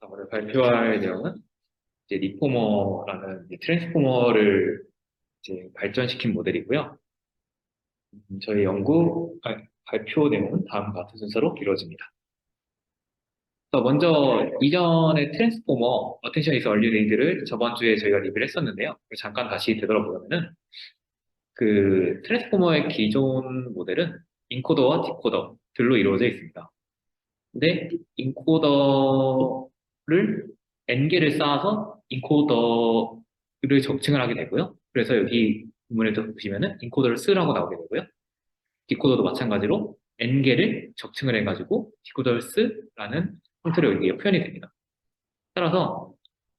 오늘 발표할 내용은 이제 리포머라는 이 트랜스포머를 이제 발전시킨 모델이고요. 저희 발표 내용은 다음과 같은 순서로 이루어집니다. 그래서 먼저 이전의 트랜스포머 어텐션 이즈 얼리 레이드를 저번 주에 저희가 리뷰를 했었는데요. 잠깐 다시 되돌아보면은 그 트랜스포머의 기존 모델은 인코더와 디코더들로 이루어져 있습니다. 근데 인코더를 n개를 쌓아서 인코더를 적층을 하게 되고요. 그래서 여기 부분에도 보시면은 인코더를 쓰라고 나오게 되고요. 디코더도 마찬가지로 n개를 적층을 해가지고 디코더를 쓰라는 형태로 여기에 표현이 됩니다. 따라서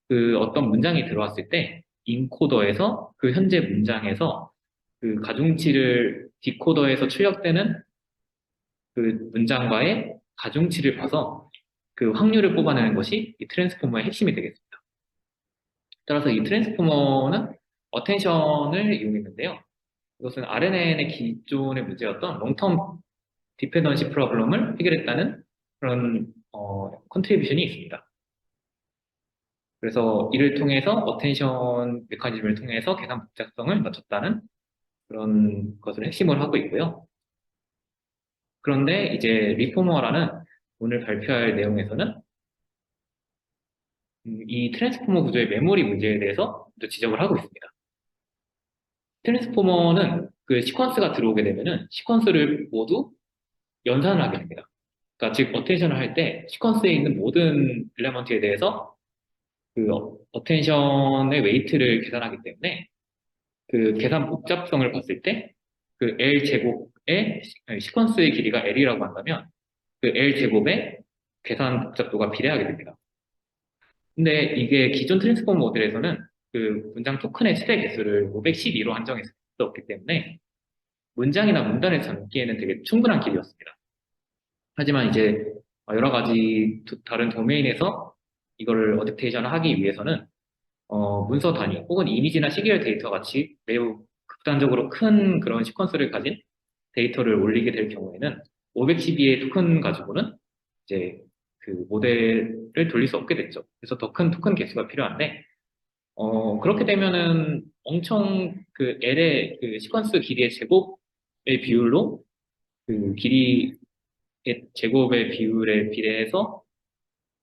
그 어떤 문장이 들어왔을 때 인코더에서 그 현재 문장에서 그 가중치를 디코더에서 출력되는 그 문장과의 가중치를 봐서 그 확률을 뽑아내는 것이 이 트랜스포머의 핵심이 되겠습니다. 따라서 이 트랜스포머는 어텐션을 이용했는데요. 이것은 RNN의 기존의 문제였던 롱텀 디펜던시 프로블럼을 해결했다는 그런 컨트리뷰션이 있습니다. 그래서 이를 통해서 어텐션 메커니즘을 통해서 계산 복잡성을 낮췄다는 그런 것을 핵심으로 하고 있고요. 그런데 이제 리포머라는 오늘 발표할 내용에서는 이 트랜스포머 구조의 메모리 문제에 대해서 또 지적을 하고 있습니다. 트랜스포머는 그 시퀀스가 들어오게 되면은 시퀀스를 모두 연산을 하게 됩니다. 그러니까 즉 어텐션을 할 때 시퀀스에 있는 모든 엘레먼트에 대해서 그 어텐션의 웨이트를 계산하기 때문에 그 계산 복잡성을 봤을 때 그 L 제곱의 시퀀스의 길이가 L이라고 한다면 그 L 제곱의 계산 복잡도가 비례하게 됩니다. 근데 이게 기존 트랜스포머 모델에서는 그 문장 토큰의 최대 개수를 512로 한정했었기 때문에 문장이나 문단을 담기에는 되게 충분한 길이였습니다. 하지만 이제 여러 가지 다른 도메인에서 이거를 어댑테이션을 하기 위해서는 문서 단위 혹은 이미지나 시계열 데이터 같이 매우 극단적으로 큰 그런 시퀀스를 가진 데이터를 올리게 될 경우에는 512의 토큰 가지고는 이제 그 모델을 돌릴 수 없게 됐죠. 그래서 더 큰 토큰 개수가 필요한데, 그렇게 되면은 엄청 그 L의 그 시퀀스 길이의 제곱의 비율로 그 길이의 제곱의 비율에 비례해서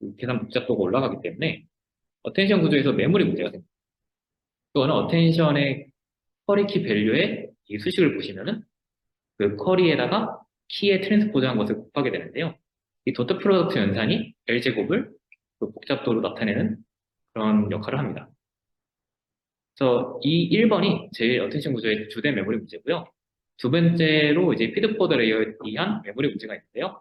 그 계산 복잡도가 올라가기 때문에 어텐션 구조에서 메모리 문제가 생깁니다. 그거는 어텐션의 쿼리 키 밸류의 이 수식을 보시면은 그 쿼리에다가 키의 트랜스포즈한 것을 곱하게 되는데요. 이 도트 프로덕트 연산이 L제곱을 그 복잡도로 나타내는 그런 역할을 합니다. 그래서 이 1번이 제일 어텐션 구조의 주된 메모리 문제고요. 두 번째로 이제 피드포드 레이어에 의한 메모리 문제가 있는데요.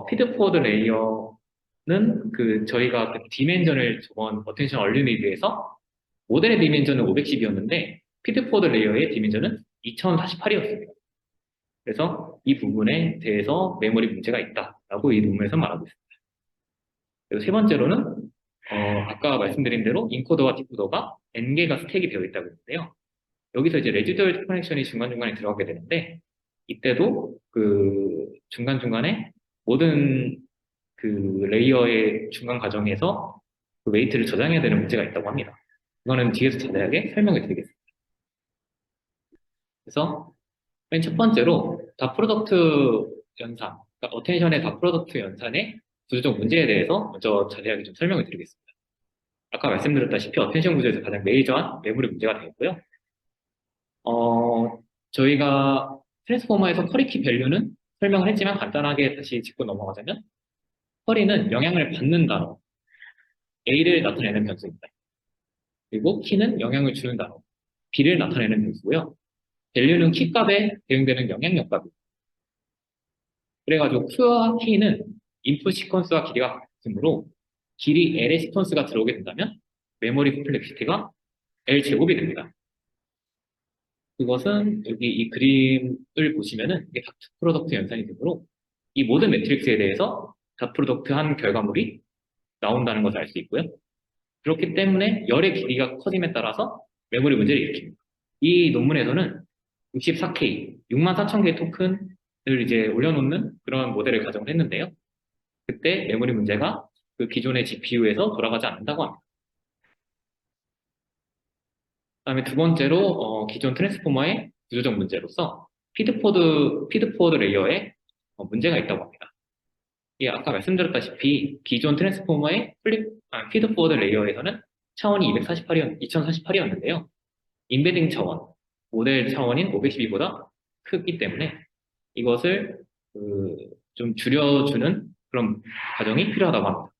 피드포드 레이어는 그 저희가 그 디멘전을 저번 어텐션 얼리미드에서 모델의 디멘전은 510이었는데 피드포드 레이어의 디멘전은 2048이었습니다. 그래서 이 부분에 대해서 메모리 문제가 있다라고 이 논문에서 말하고 있습니다. 그리고 세 번째로는 아까 말씀드린 대로 인코더와 디코더가 n개가 스택이 되어 있다고 했는데요. 여기서 이제 레지듀얼 커넥션이 중간중간에 들어가게 되는데 이때도 그 중간중간에 모든 그 레이어의 중간 과정에서 그 웨이트를 저장해야 되는 문제가 있다고 합니다. 이거는 뒤에서 자세하게 설명을 드리겠습니다. 그래서 맨 첫 번째로 다 프로덕트 연산, 그러니까 어텐션의 다 프로덕트 연산의 구조적 문제에 대해서 먼저 자세하게 좀 설명을 드리겠습니다. 아까 말씀드렸다시피 어텐션 구조에서 가장 메이저한 메모리 문제가 되겠고요. 저희가 트랜스포머에서 쿼리키 밸류는 설명을 했지만 간단하게 다시 짚고 넘어가자면 쿼리는 영향을 받는 단어 A를 나타내는 변수입니다. 그리고 키는 영향을 주는 단어 B를 나타내는 변수고요. 밸류는 키값에 대응되는 영향력 값입니다. 그래가지고 Q와 K는 인풋 시퀀스와 길이가 같으므로 길이 L의 시퀀스가 들어오게 된다면 메모리 콤플렉시티가 L 제곱이 됩니다. 그것은 여기 이 그림을 보시면은 이게 닥트 프로덕트 연산이 되므로 이 모든 매트릭스에 대해서 닥트 프로덕트 한 결과물이 나온다는 것을 알 수 있고요. 그렇기 때문에 열의 길이가 커짐에 따라서 메모리 문제를 일으킵니다. 이 논문에서는 64K, 64,000개의 토큰을 이제 올려놓는 그런 모델을 가정을 했는데요. 그때 메모리 문제가 그 그 기존의 GPU에서 돌아가지 않는다고 합니다. 그다음에 두 번째로 기존 트랜스포머의 구조적 문제로서 피드포드 레이어에 문제가 있다고 합니다. 예, 아까 말씀드렸다시피 기존 트랜스포머의 피드포드 레이어에서는 차원이 2048이었는데요. 인베딩 차원, 모델 차원인 512보다 크기 때문에 이것을 좀 줄여주는 그런 과정이 필요하다고 합니다.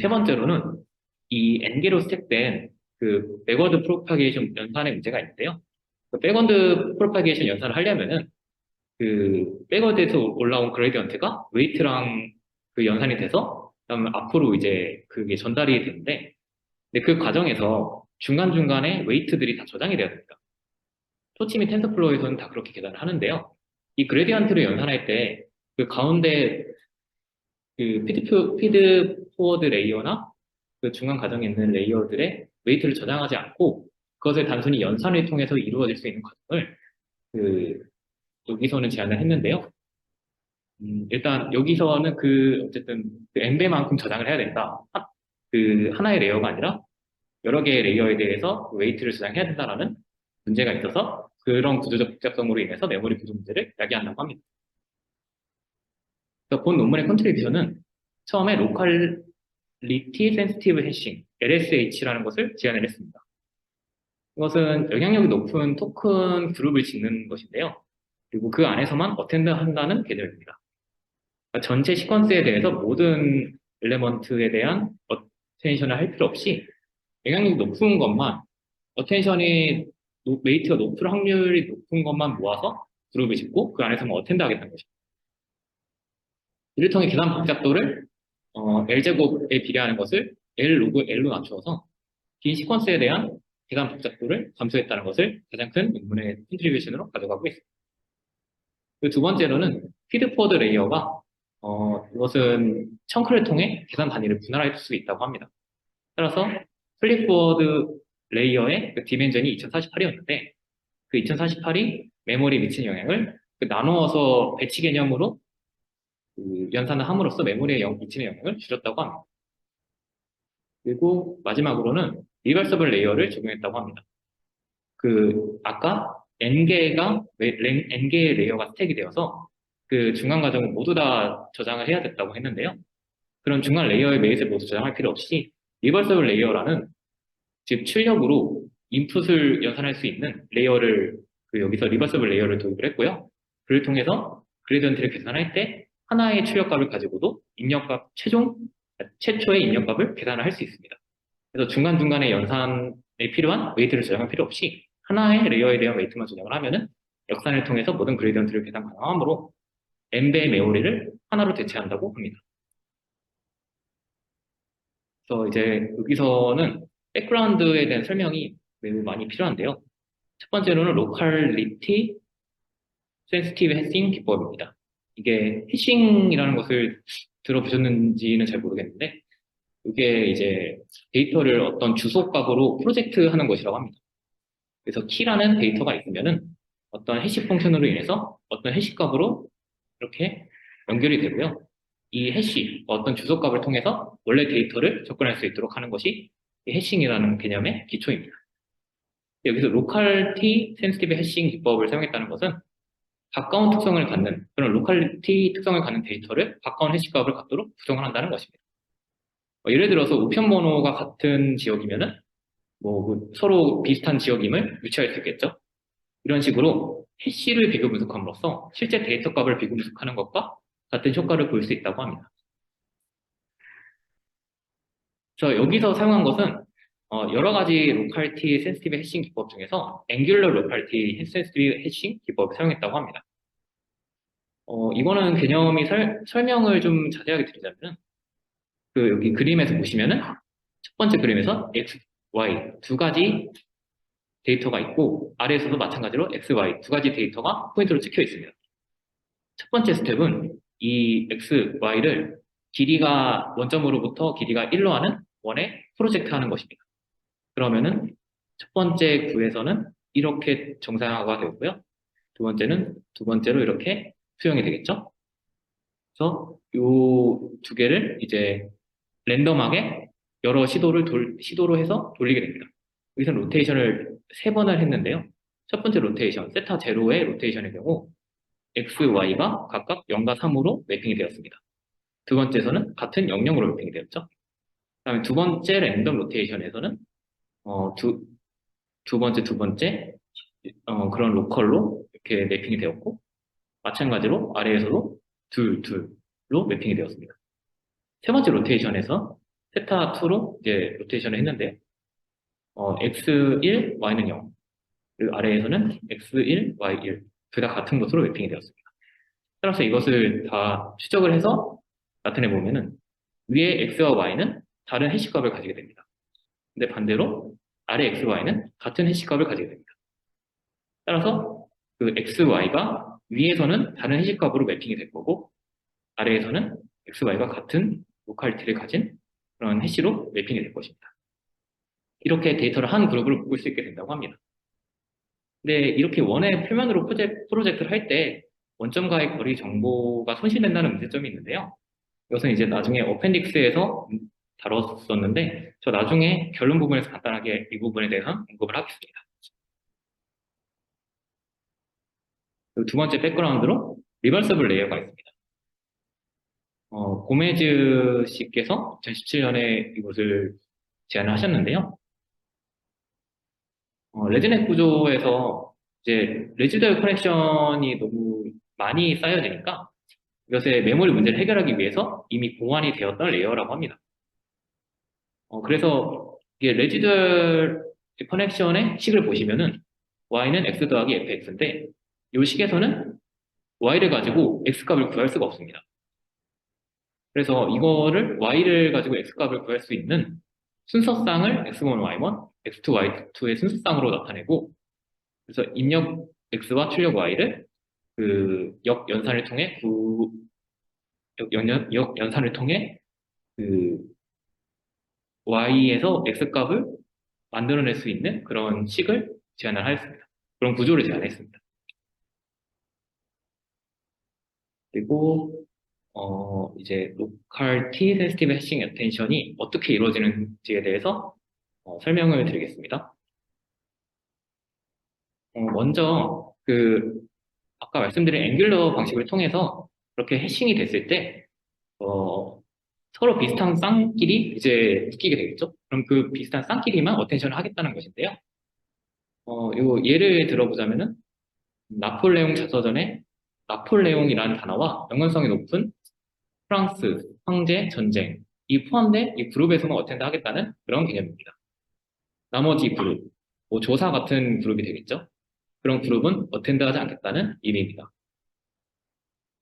세 번째로는 이 N개로 스택된 그 백워드 프로파게이션 연산의 문제가 있는데요. 그 백워드 프로파게이션 연산을 하려면은 그 백워드에서 올라온 그레디언트가 웨이트랑 그 연산이 돼서 그다음에 앞으로 이제 그게 전달이 되는데 근데 그 과정에서 중간중간에 웨이트들이 다 저장이 되어야 됩니다. 토치 및 텐서플로우에서는 다 그렇게 계산을 하는데요. 이 그레디언트를 연산할 때 그 가운데 그 피드 포워드 레이어나 그 중간 과정에 있는 레이어들의 웨이트를 저장하지 않고 그것을 단순히 연산을 통해서 이루어질 수 있는 과정을 그 여기서는 제안을 했는데요. 일단 여기서는 어쨌든 그 n배만큼 저장을 해야 된다. 그 하나의 레이어가 아니라 여러 개의 레이어에 대해서 웨이트를 저장해야 된다라는 문제가 있어서 그런 구조적 복잡성으로 인해서 메모리 부족 문제를 야기한다고 합니다. 그래서 본 논문의 컨트리뷰션은 처음에 로컬리티 센시티브 해싱, LSH라는 것을 제안을 했습니다. 이것은 영향력이 높은 토큰 그룹을 짓는 것인데요. 그리고 그 안에서만 어텐드 한다는 개념입니다. 그러니까 전체 시퀀스에 대해서 모든 엘레먼트에 대한 어텐션을 할 필요 없이 영향력이 높은 것만 웨이트가 높을 확률이 높은 것만 모아서 그룹을 짓고 그 안에서만 어텐드 하겠다는 것입니다. 이를 통해 계산 복잡도를 L제곱에 비례하는 것을 L 로그 L로 낮추어서 긴 시퀀스에 대한 계산 복잡도를 감소했다는 것을 가장 큰 논문의 컨트리뷰션으로 가져가고 있습니다. 그 두 번째로는 피드포드 레이어가 이것은 청크를 통해 계산 단위를 분할할 수 있다고 합니다. 따라서 플립보드 레이어의 그 디멘전이 2048이었는데 그 2048이 메모리에 미치는 영향을 나누어서 배치 개념으로 그 연산을 함으로써 메모리에 미치는 영향을 줄였다고 합니다. 그리고 마지막으로는 리버서블 레이어를 적용했다고 합니다. 아까 N개의 레이어가 스택이 되어서 그 중간 과정을 모두 다 저장을 해야 됐다고 했는데요. 그런 중간 레이어의 매듭을 모두 저장할 필요 없이 리버서블 레이어라는 즉 출력으로 인풋을 연산할 수 있는 레이어를 여기서 리버서블 레이어를 도입을 했고요. 그를 통해서 그레디언트를 계산할 때 하나의 출력값을 가지고도 최초의 입력값을 계산을 할 수 있습니다. 그래서 중간중간에 연산에 필요한 웨이트를 저장할 필요 없이 하나의 레이어에 대한 웨이트만 저장을 하면은 역산을 통해서 모든 그레디언트를 계산 가능하므로 n배의 메모리를 하나로 대체한다고 합니다. 그래서 이제 여기서는 백그라운드에 대한 설명이 매우 많이 필요한데요. 첫 번째로는 로컬리티 센시티브 해싱 기법입니다. 이게 해싱이라는 것을 들어보셨는지는 잘 모르겠는데 이게 이제 데이터를 어떤 주소값으로 프로젝트 하는 것이라고 합니다. 그래서 키라는 데이터가 있으면은 어떤 해시 펑션으로 인해서 어떤 해시 값으로 이렇게 연결이 되고요. 이 해시, 어떤 주소값을 통해서 원래 데이터를 접근할 수 있도록 하는 것이 이 해싱이라는 개념의 기초입니다. 여기서 로컬티 센시티브 해싱 기법을 사용했다는 것은 가까운 특성을 갖는 그런 로컬티 특성을 갖는 데이터를 가까운 해시 값을 갖도록 구성을 한다는 것입니다. 예를 들어서 우편 번호가 같은 지역이면은 서로 비슷한 지역임을 유추할 수 있겠죠. 이런 식으로 해시를 비교 분석함으로써 실제 데이터 값을 비교 분석하는 것과 같은 효과를 볼 수 있다고 합니다. 그래서 여기서 사용한 것은 여러 가지 로컬티 센시티브 해싱 기법 중에서 앵귤러 로컬티 센시티브 해싱 기법을 사용했다고 합니다. 이거는 개념이 설명을 좀 자세하게 드리자면 여기 그림에서 보시면은 첫 번째 그림에서 X, Y 두 가지 데이터가 있고 아래에서도 마찬가지로 X, Y 두 가지 데이터가 포인트로 찍혀 있습니다. 첫 번째 스텝은 이 X, Y를 원점으로부터 길이가 1로 하는 원에 프로젝트 하는 것입니다. 그러면은 첫 번째 구에서는 이렇게 정상화가 되고요. 두 번째로 이렇게 수용이 되겠죠. 그래서 요 두 개를 이제 랜덤하게 여러 시도로 해서 돌리게 됩니다. 여기서 로테이션을 세 번을 했는데요. 첫 번째 로테이션, 세타 제로의 로테이션의 경우 x, y가 각각 0과 3으로 매핑이 되었습니다. 두 번째에서는 같은 0,0으로 매핑이 되었죠. 그다음에 두 번째 랜덤 로테이션에서는 두 번째 그런 로컬로 이렇게 매핑이 되었고, 마찬가지로 아래에서도 둘로 매핑이 되었습니다. 세 번째 로테이션에서 세타2로 이제 로테이션을 했는데, x1, y는 0, 그리고 아래에서는 x1, y1 둘 다 같은 것으로 매핑이 되었습니다. 따라서 이것을 다 추적을 해서 나타내 보면은 위에 x와 y는 다른 해시값을 가지게 됩니다. 근데 반대로 아래 x, y는 같은 해시값을 가지게 됩니다. 따라서 그 x, y가 위에서는 다른 해시값으로 매핑이 될 거고, 아래에서는 x, y가 같은 로컬리티를 가진 그런 해시로 매핑이 될 것입니다. 이렇게 데이터를 한 그룹으로 묶을 수 있게 된다고 합니다. 근데 이렇게 원의 표면으로 프로젝트를 할 때 원점과의 거리 정보가 손실된다는 문제점이 있는데요. 이것은 이제 나중에 어펜딕스에서 다뤘었는데, 저 나중에 결론 부분에서 간단하게 이 부분에 대해서 언급을 하겠습니다. 그리고 두 번째 백그라운드로 리버서블 레이어가 있습니다. 고메즈 씨께서 2017년에 이것을 제안을 하셨는데요. 레지넷 구조에서 이제 레지더얼 커넥션이 너무 많이 쌓여지니까 이것의 메모리 문제를 해결하기 위해서 이미 보완이 되었던 레이어라고 합니다. 그래서 이게 레지더얼 커넥션의 식을 보시면은 y는 x 더하기 fx인데, 이 식에서는 y를 가지고 x 값을 구할 수가 없습니다. 그래서 이거를 y를 가지고 x 값을 구할 수 있는 순서쌍을 x1, y1, x2, y2의 순서쌍으로 나타내고, 그래서 입력 x와 출력 y를 그 역연산을 통해 역연산을 통해 그 y에서 x 값을 만들어낼 수 있는 그런 식을 제안을 하였습니다. 그런 구조를 제안했습니다. 그리고 이제 로컬 T 센시티브 해싱 어텐션이 어떻게 이루어지는지에 대해서 설명을 드리겠습니다. 먼저 아까 말씀드린 앵귤러 방식을 통해서 그렇게 해싱이 됐을 때 서로 비슷한 쌍끼리 이제 묶이게 되겠죠. 그럼 그 비슷한 쌍끼리만 어텐션을 하겠다는 것인데요. 요 예를 들어보자면은 나폴레옹 자서전에 나폴레옹이라는 단어와 연관성이 높은 프랑스, 황제, 전쟁 이 포함된 이 그룹에서만 어텐드 하겠다는 그런 개념입니다. 나머지 그룹, 뭐 조사 같은 그룹이 되겠죠. 그런 그룹은 어텐드하지 않겠다는 의미입니다.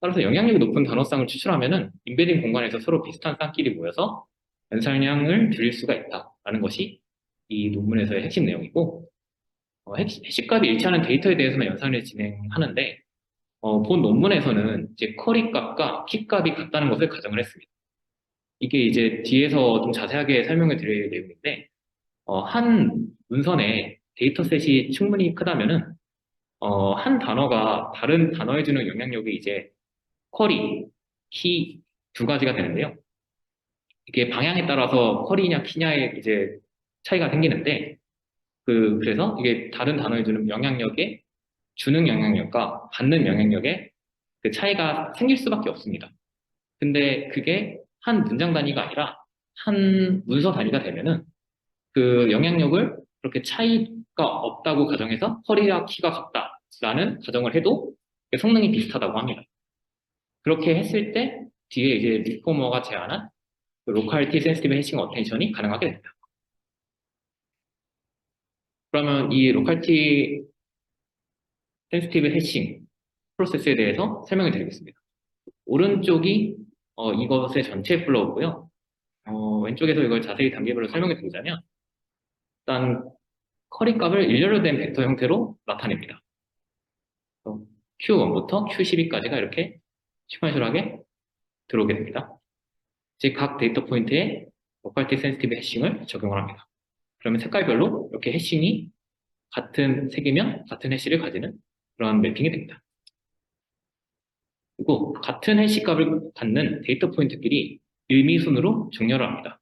따라서 영향력이 높은 단어쌍을 추출하면은 인베딩 공간에서 서로 비슷한 쌍끼리 모여서 연산량을 줄일 수가 있다라는 것이 이 논문에서의 핵심 내용이고, 해시값이 일치하는 데이터에 대해서만 연산을 진행하는데, 본 논문에서는 이제 커리 값과 키 값이 같다는 것을 가정을 했습니다. 이게 이제 뒤에서 좀 자세하게 설명을 드릴 내용인데, 한 문선에 데이터셋이 충분히 크다면은, 한 단어가 다른 단어에 주는 영향력이 이제 쿼리, 키 두 가지가 되는데요. 이게 방향에 따라서 쿼리냐 키냐에 이제 차이가 생기는데, 그래서 이게 다른 단어에 주는 영향력에 주는 영향력과 받는 영향력에 그 차이가 생길 수밖에 없습니다. 근데 그게 한 문장 단위가 아니라 한 문서 단위가 되면은 그 영향력을 그렇게 차이가 없다고 가정해서 쿼리와 키가 같다라는 가정을 해도 성능이 비슷하다고 합니다. 그렇게 했을 때 뒤에 이제 리포머가 제안한 로컬티 센시티브 해싱 어텐션이 가능하게 됩니다. 그러면 이 로컬티 센시티브 해싱 프로세스에 대해서 설명을 드리겠습니다. 오른쪽이 이것의 전체 플로우고요. 왼쪽에서 이걸 자세히 단계별로 설명해 드리자면, 일단 커리 값을 일렬로 된 벡터 형태로 나타냅니다. Q1부터 Q12까지가 이렇게 시퀀셜하게 들어오게 됩니다. 즉 각 데이터 포인트에 로컬티 센시티브 해싱을 적용을 합니다. 그러면 색깔별로 이렇게 해싱이 같은 색이면 같은 해시를 가지는 그런 매핑이 됩니다. 그리고 같은 해시값을 갖는 데이터 포인트끼리 일미순으로 정렬을 합니다.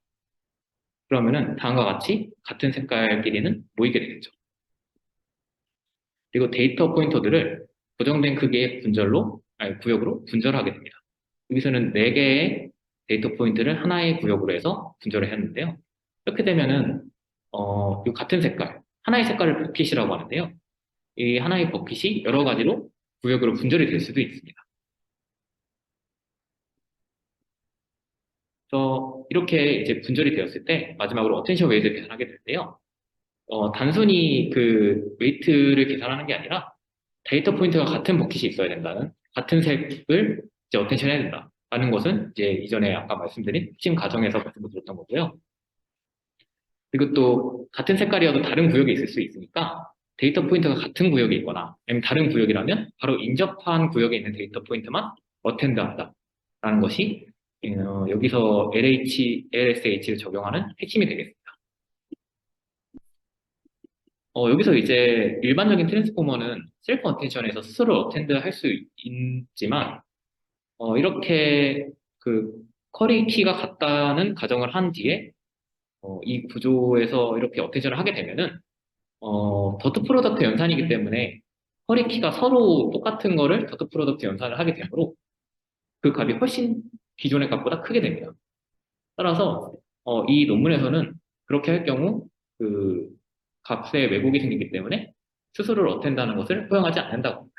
그러면은 다음과 같이 같은 색깔끼리는 모이게 되겠죠. 그리고 데이터 포인터들을 고정된 크기의 구역으로 분절하게 됩니다. 여기서는 4개의 데이터 포인트를 하나의 구역으로 해서 분절을 했는데요. 이렇게 되면은 이 같은 색깔, 하나의 색깔을 버킷이라고 하는데요. 이 하나의 버킷이 여러 가지로 구역으로 분절이 될 수도 있습니다. 그래서 이렇게 이제 분절이 되었을 때 마지막으로 어텐션 웨이트를 계산하게 되는데요. 단순히 그 웨이트를 계산하는 게 아니라 데이터 포인트가 같은 버킷이 있어야 된다는, 같은 색을 이제 어텐션 해야 된다라는 것은 이제 이전에 아까 말씀드린 핵심 가정에서 말씀드렸던 거고요. 그리고 또 같은 색깔이어도 다른 구역에 있을 수 있으니까 데이터 포인트가 같은 구역에 있거나 아니면 다른 구역이라면 바로 인접한 구역에 있는 데이터 포인트만 어텐드한다라는 것이 여기서 LSH를 적용하는 핵심이 되겠습니다. 여기서 이제 일반적인 트랜스포머는 셀프 어텐션에서 스스로 어텐드 할 수 있지만 이렇게 그 쿼리 키가 같다는 가정을 한 뒤에 이 구조에서 이렇게 어텐션을 하게 되면은 더트 프로덕트 연산이기 때문에 쿼리 키가 서로 똑같은 거를 더트 프로덕트 연산을 하게 되므로 그 값이 훨씬 기존의 값보다 크게 됩니다. 따라서 이 논문에서는 그렇게 할 경우 그 값에 왜곡이 생기기 때문에 스스로를 어텐다는 것을 허용하지 않는다고 합니다.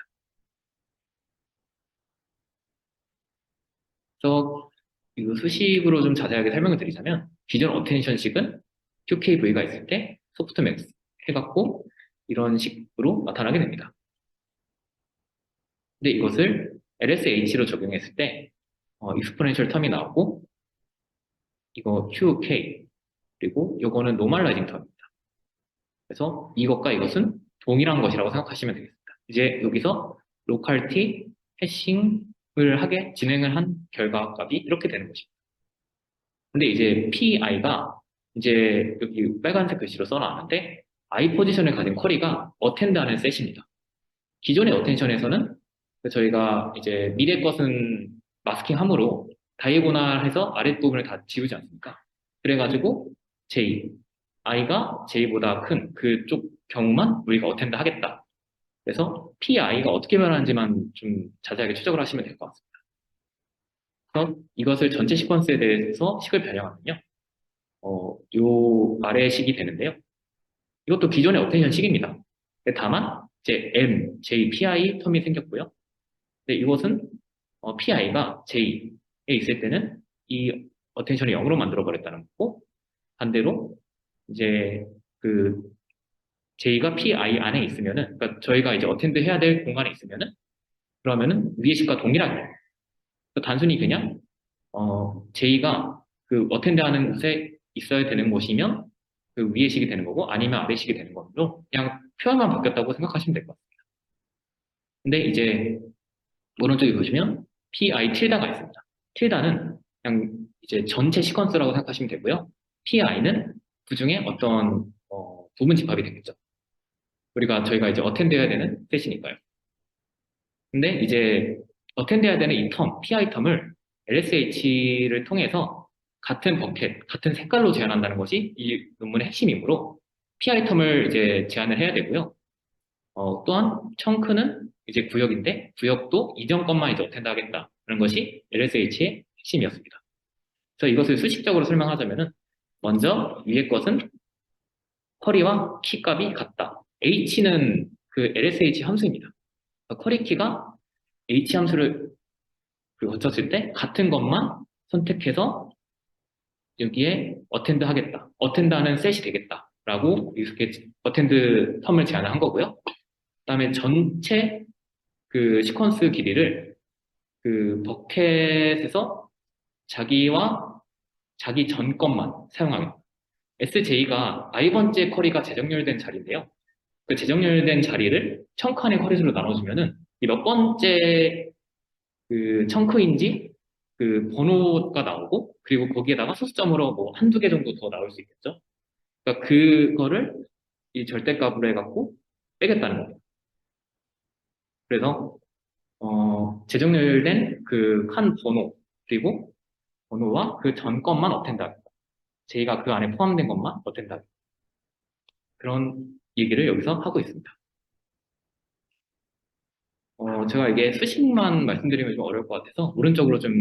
그래서 이 수식으로 좀 자세하게 설명을 드리자면 기존 어텐션식은 QKV가 있을 때 소프트맥스 해갖고 이런 식으로 나타나게 됩니다. 근데 이것을 LSH로 적용했을 때 익스포넨셜 텀이 나오고 이거 QK 그리고 요거는 노멀라이징 텀입니다. 그래서 이것과 이것은 동일한 것이라고 생각하시면 되겠습니다. 이제 여기서 로컬티 해싱을 진행을 한 결과값이 이렇게 되는 것입니다. 근데 이제 PI가 이제 여기 빨간색 글씨로 써놨는데 I 포지션을 가진 쿼리가 어텐드하는 셋입니다. 기존의 어텐션에서는 저희가 이제 미래 것은 마스킹함으로 다이고널해서 아랫부분을 다 지우지 않습니까? 그래가지고 J, I가 J보다 큰 그쪽 경우만 우리가 어텐드 하겠다. 그래서 PI가 어떻게 변하는지만 좀 자세하게 추적을 하시면 될 것 같습니다. 그래서 이것을 전체 시퀀스에 대해서 식을 변형하면요. 요 아래 식이 되는데요. 이것도 기존의 어텐션 식입니다. 다만 이제 M, J, PI 텀이 생겼고요. 근데 이것은 PI가 J에 있을 때는 이 어텐션을 0으로 만들어 버렸다는 거고 반대로 이제 그 J가 PI 안에 있으면은 그러니까 저희가 이제 어텐드 해야 될 공간에 있으면은 그러면은 위의 식과 동일하게 그러니까 단순히 그냥 J가 그 어텐드하는 곳에 있어야 되는 곳이면 그 위의 식이 되는 거고 아니면 아래 식이 되는 거로 그냥 표현만 바뀌었다고 생각하시면 될 것 같습니다. 근데 이제 오른쪽에 보시면 PI 틸다가 있습니다. 틸다는 그냥 이제 전체 시퀀스라고 생각하시면 되고요. PI는 그 중에 어떤 부분 집합이 되겠죠. 저희가 이제 어텐드 해야 되는 셋이니까요. 근데 이제 어텐드 해야 되는 이 텀, PI 텀을 LSH를 통해서 같은 버켓, 같은 색깔로 제한한다는 것이 이 논문의 핵심이므로 PI 텀을 이제 제한을 해야 되고요. 또한 청크는 이제 구역인데 구역도 이전 것만 이제 어텐드 하겠다는 것이 LSH의 핵심이었습니다. 그래서 이것을 수식적으로 설명하자면은 먼저 위의 것은 쿼리와 키 값이 같다. H는 그 LSH 함수입니다. 쿼리 키가 H 함수를 거쳤을 때 같은 것만 선택해서 여기에 어텐드 하겠다. 어텐드 하는 셋이 되겠다. 라고 이렇게 어텐드 텀을 제한을 한 거고요. 그다음에 전체 그 시퀀스 길이를 그 버켓에서 자기와 자기 전 것만 사용합니다. SJ가 i번째 쿼리가 재정렬된 자리인데요. 그 재정렬된 자리를 청크 안의 쿼리수로 나눠주면은 이 몇 번째 그 청크인지 그 번호가 나오고 그리고 거기에다가 소수점으로 뭐 한두 개 정도 더 나올 수 있겠죠. 그러니까 그거를 이 절대값으로 해갖고 빼겠다는 겁니다. 그래서 재정렬된 그 한 번호, 그리고 번호와 그 전 것만 어텐드하겠다. J가 그 안에 포함된 것만 어텐드하겠다. 그런 얘기를 여기서 하고 있습니다. 제가 이게 수식만 말씀드리면 좀 어려울 것 같아서 오른쪽으로 좀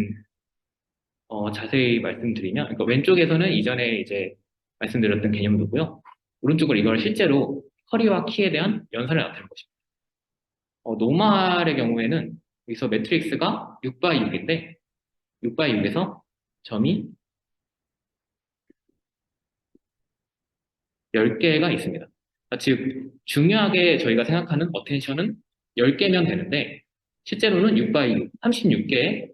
자세히 말씀드리면, 그러니까 왼쪽에서는 이전에 이제 말씀드렸던 개념도고요. 오른쪽으로 이걸 실제로 커리와 키에 대한 연산을 나타낸 것입니다. 노멀의 경우에는 여기서 매트릭스가 6 x 6인데 6 x 6에서 점이 10개가 있습니다. 즉 중요하게 저희가 생각하는 어텐션은 10개면 되는데 실제로는 6 x 6, 36개의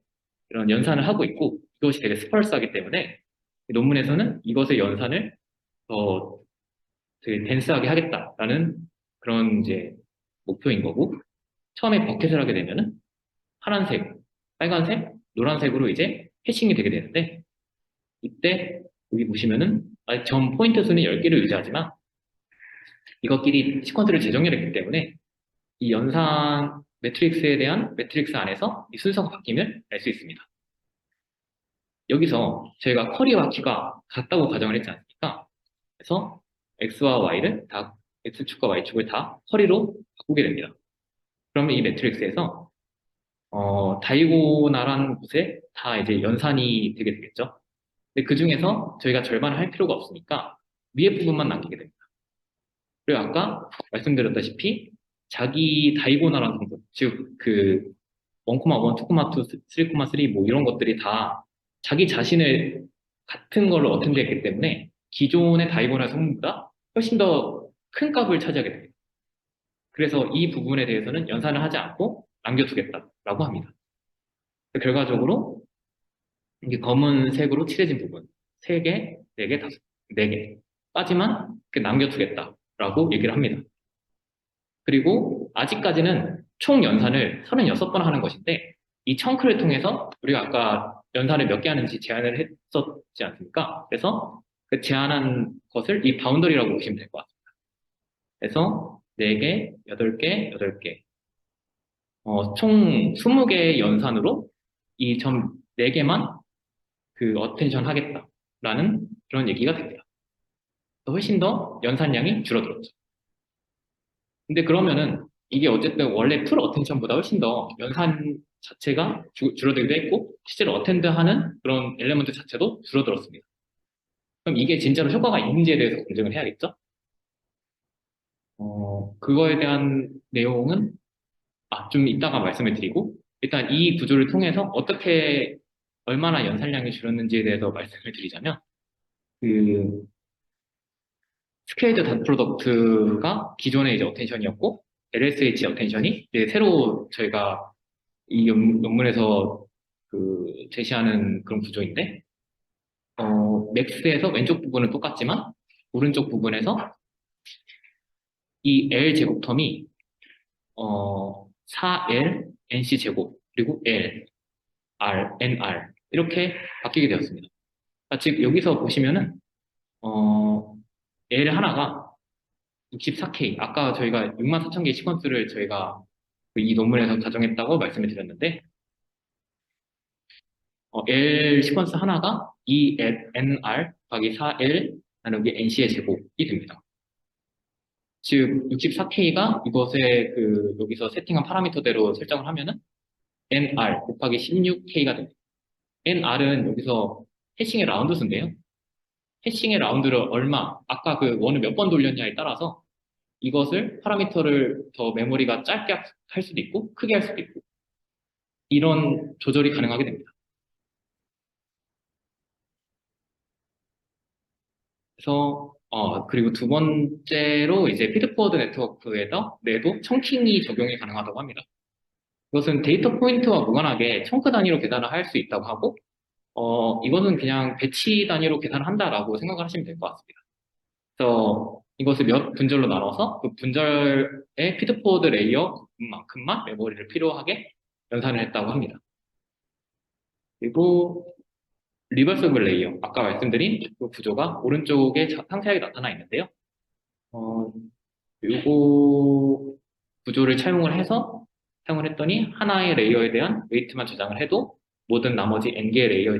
이런 연산을 하고 있고 이것이 되게 스펄스하기 때문에 논문에서는 이것의 연산을 더 되게 덴스하게 하겠다라는 그런 이제 목표인 거고, 처음에 버켓을 하게 되면은 파란색, 빨간색, 노란색으로 이제 해싱이 되게 되는데, 이때 여기 보시면은 점 포인트 수는 10개를 유지하지만 이것끼리 시퀀스를 재정렬했기 때문에 이 연산 매트릭스에 대한 매트릭스 안에서 이 순서가 바뀜을 알 수 있습니다. 여기서 저희가 커리와 키가 같다고 가정을 했지 않습니까? 그래서 x와 y를 다, x축과 y축을 다 커리로 바꾸게 됩니다. 그러면 이 매트릭스에서 다이고날한 곳에 다 이제 연산이 되게 되겠죠. 근데 그 중에서 저희가 절반을 할 필요가 없으니까 위에 부분만 남기게 됩니다. 그리고 아까 말씀드렸다시피 자기 다이고날한 성분, 즉 그 1,1, 2,2, 3,3 뭐 이런 것들이 다 자기 자신을 같은 걸로 어텐드했기 때문에 기존의 다이고날 성분보다 훨씬 더 큰 값을 차지하게 됩니다. 그래서 이 부분에 대해서는 연산을 하지 않고 남겨두겠다라고 합니다. 결과적으로 이게 검은색으로 칠해진 부분 3개, 4개, 5개, 4개 까지만 남겨두겠다라고 얘기를 합니다. 그리고 아직까지는 총 연산을 36번 하는 것인데 이 청크를 통해서 우리가 아까 연산을 몇 개 하는지 제한을 했었지 않습니까? 그래서 그 제한한 것을 이 바운더리라고 보시면 될 것 같습니다. 그래서 4개, 8개, 8개 총 20개의 연산으로 이 점 4개만 그 어텐션 하겠다라는 그런 얘기가 됩니다. 훨씬 더 연산량이 줄어들었죠. 근데 그러면은 이게 어쨌든 원래 풀 어텐션보다 훨씬 더 연산 자체가 줄어들기도 했고 실제로 어텐드하는 그런 엘리먼트 자체도 줄어들었습니다. 그럼 이게 진짜로 효과가 있는지에 대해서 검증을 해야겠죠? 그거에 대한 내용은 좀 이따가 말씀을 드리고 일단 이 구조를 통해서 어떻게 얼마나 연산량이 줄었는지에 대해서 말씀을 드리자면 그 스케일드 닷 프로덕트가 기존의 이제 어텐션이었고 LSH 어텐션이 이제 새로 저희가 이 논문에서 그 제시하는 그런 구조인데 맥스에서 왼쪽 부분은 똑같지만 오른쪽 부분에서 이 L 제곱 텀이 4L NC 제곱 그리고 L, R, NR 이렇게 바뀌게 되었습니다. 즉 여기서 보시면은 L 하나가 64K 아까 저희가 64,000개의 시퀀스를 저희가 이 논문에서 가정했다고 말씀을 드렸는데 L 시퀀스 하나가 2NR 곱하기 4L 나누기 NC의 제곱이 됩니다. 즉 64K가 이것에 그 여기서 세팅한 파라미터대로 설정을 하면은 NR 곱하기 16K가 됩니다. NR은 여기서 해싱의 라운드 수인데요. 해싱의 라운드를 아까 그 원을 몇 번 돌렸냐에 따라서 이것을 파라미터를 더 메모리가 짧게 할 수도 있고 크게 할 수도 있고 이런 조절이 가능하게 됩니다. 그래서 그리고 두 번째로 이제 피드포워드 네트워크에다 내도 청킹이 적용이 가능하다고 합니다. 이것은 데이터 포인트와 무관하게 청크 단위로 계산을 할 수 있다고 하고 이것은 그냥 배치 단위로 계산을 한다라고 생각을 하시면 될 것 같습니다. 그래서 이것을 몇 분절로 나눠서 그 분절의 피드포워드 레이어만큼만 메모리를 필요하게 연산을 했다고 합니다. 그리고 리버서블 레이어, 아까 말씀드린 그 구조가 오른쪽에 상세하게 나타나 있는데요. 요거 구조를 차용을 해서 사용을 했더니 하나의 레이어에 대한 웨이트만 저장을 해도 모든 나머지 n개의 레이어에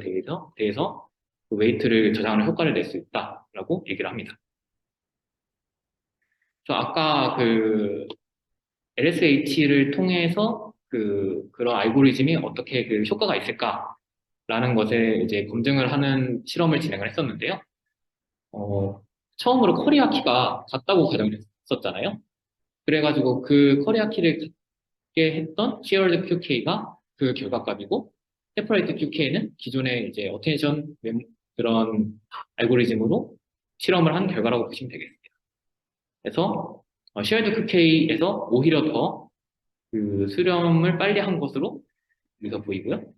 대해서 그 웨이트를 저장하는 효과를 낼 수 있다라고 얘기를 합니다. 저 아까 그 LSH를 통해서 그런 알고리즘이 어떻게 그 효과가 있을까라는 것에 이제 검증을 하는 실험을 진행을 했었는데요. 처음으로 커리어 키가 같다고 가정을 했었잖아요. 그래가지고 그 커리어 키를 갖게 했던 shared QK가 그 결과값이고, separate QK는 기존의 이제 어텐션 그런 알고리즘으로 실험을 한 결과라고 보시면 되겠습니다. 그래서 shared QK에서 오히려 더 그 수렴을 빨리 한 것으로 여기서 보이고요.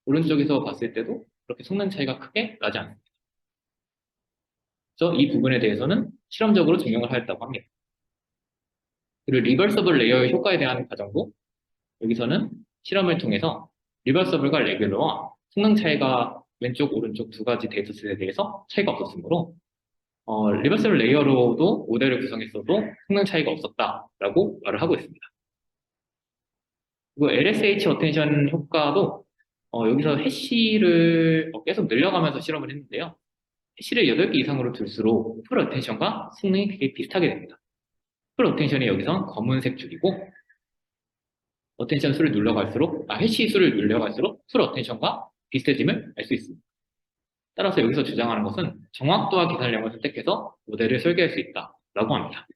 오른쪽에서 봤을 때도 그렇게 성능 차이가 크게 나지 않습니다. 그래서 이 부분에 대해서는 실험적으로 증명을 하였다고 합니다. 그리고 리버서블 레이어의 효과에 대한 가정도 여기서는 실험을 통해서 리버서블과 레귤러와 성능 차이가 왼쪽, 오른쪽 두 가지 데이터셋에 대해서 차이가 없었으므로 리버서블 레이어로도 모델을 구성했어도 성능 차이가 없었다라고 말을 하고 있습니다. 그리고 LSH 어텐션 효과도 여기서 해시를 계속 늘려가면서 실험을 했는데요. 해시를 8개 이상으로 둘수록 풀 어텐션과 성능이 되게 비슷하게 됩니다. 풀 어텐션이 여기서 검은색 줄이고 어텐션 수를 눌러갈수록 해시 수를 눌려갈수록 풀 어텐션과 비슷해짐을 알 수 있습니다. 따라서 여기서 주장하는 것은 정확도와 계산량을 선택해서 모델을 설계할 수 있다라고 합니다.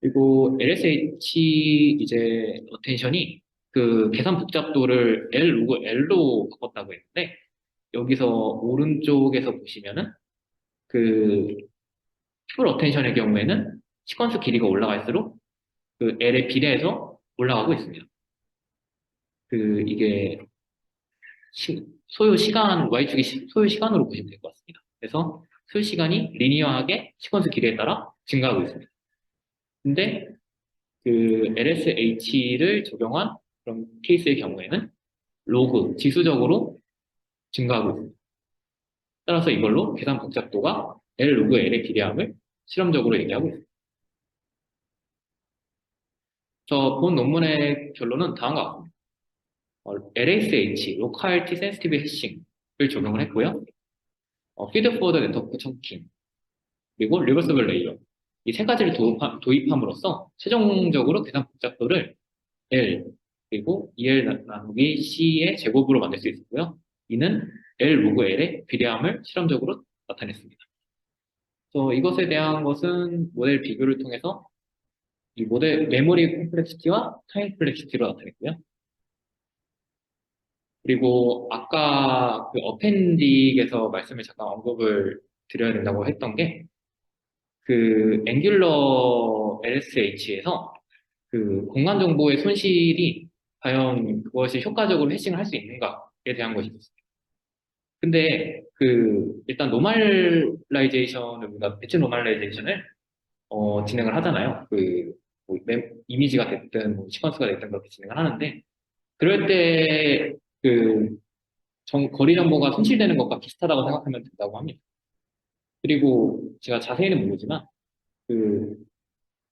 그리고 LSH 이제 어텐션이 그 계산 복잡도를 L 로그 L로 바꿨다고 했는데 여기서 오른쪽에서 보시면은 그 풀 어텐션의 경우에는 시퀀스 길이가 올라갈수록 그 L에 비례해서 올라가고 있습니다. 이게 소요 시간, Y축이 소요 시간으로 보시면 될 것 같습니다. 그래서 소요 시간이 리니어하게 시퀀스 길이에 따라 증가하고 있습니다. 근데 그 LSH를 적용한 그런 케이스의 경우에는 로그, 지수적으로 증가하고 있습니다. 따라서 이걸로 계산 복잡도가 L 로그 L의 비례함을 실험적으로 얘기하고 있습니다. 저 본 논문의 결론은 다음과 같습니다. LSH, Locality Sensitive Hashing을 적용을 했고요. Feed Forward Network Chunking, 그리고 Reversible Layer, 이 세 가지를 도입함으로써 최종적으로 계산 복잡도를 L, 그리고 EL 나누기 C의 제곱으로 만들 수 있었고요. 이는 L 로그 L의 비례함을 실험적으로 나타냈습니다. 이것에 대한 것은 모델 비교를 통해서 이 모델 메모리 콤플렉시티와 타임 콤플렉시티로 나타냈고요. 그리고 아까 그 어펜딕에서 말씀을 잠깐 언급을 드려야 된다고 했던 게 그 앵귤러 LSH에서 그 공간 정보의 손실이 과연 그것이 효과적으로 해싱을 할 수 있는가에 대한 것이 있습니다. 근데 일단 노멀라이제이션을 우리가 배치 노멀라이제이션을 진행을 하잖아요. 뭐 이미지가 됐든 뭐 시퀀스가 됐든 그렇게 진행을 하는데 그럴 때 거리 정보가 손실되는 것과 비슷하다고 생각하면 된다고 합니다. 그리고 제가 자세히는 모르지만 그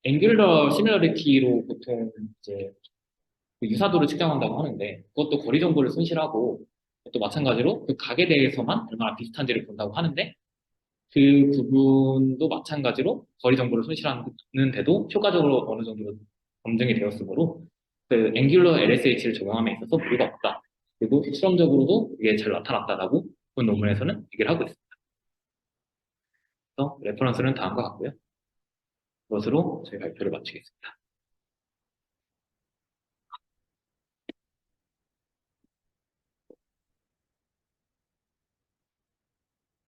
앵귤러 시뮬러리티로 보통 이제 그 유사도를 측정한다고 하는데 그것도 거리 정보를 손실하고 또 마찬가지로 그 각에 대해서만 얼마나 비슷한지를 본다고 하는데 그 부분도 마찬가지로 거리 정보를 손실하는데도 효과적으로 어느 정도 검증이 되었으므로 그 앵귤러 LSH를 적용함에 있어서 무리가 없다. 그리고 실험적으로도 이게 잘 나타났다라고 본 논문에서는 얘기를 하고 있습니다. 그래서 레퍼런스는 다음과 같고요. 이것으로 저희 발표를 마치겠습니다.